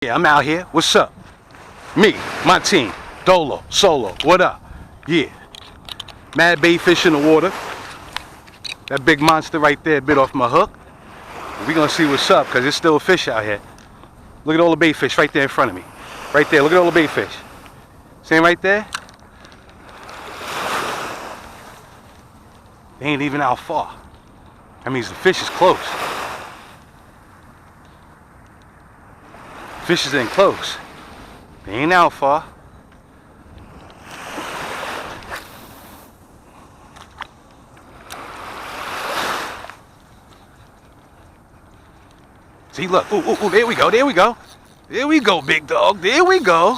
Yeah, I'm out here. What's up? Me, my team, Dolo, Solo, what up? Yeah. Mad bait fish in the water. That big monster right there bit off my hook. We're gonna see what's up, because there's still a fish out here. Look at all the bait fish right there in front of me. Right there, look at all the bait fish. See him right there? They ain't even out far. That means the fish is close. Fishes ain't close. They ain't out far. See, look. Ooh, ooh, ooh, there we go, there we go. There we go, big dog. There we go.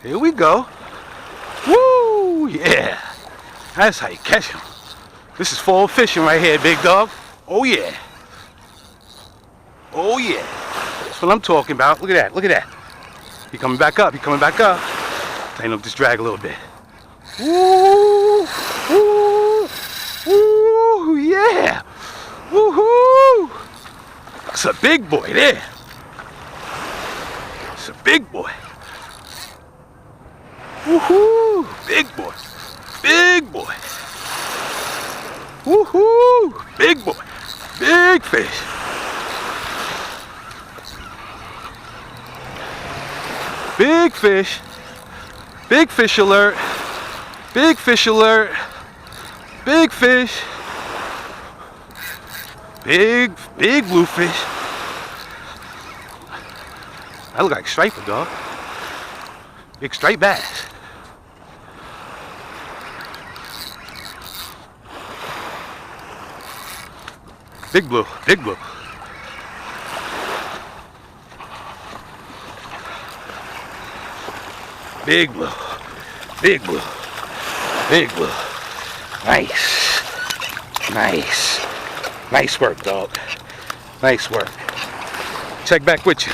Here we go. Woo, yeah. That's how you catch them. This is fall fishing right here, big dog. Oh, yeah. Oh, yeah. That's what I'm talking about. Look at that, look at that. He coming back up, he coming back up. Tighten up this drag a little bit. Woo, woo, woo, yeah. Woohoo! That's a big boy there. It's a big boy. Woohoo! Big boy. Big boy. Woohoo! Big boy. Big fish. Big fish. Big fish alert. Big fish alert. Big fish. Big bluefish. That look like striper, dog. Big striped bass. Big blue, big blue. Big blue, big blue, big blue. Nice, nice. Nice work, dog. Nice work. Check back with you.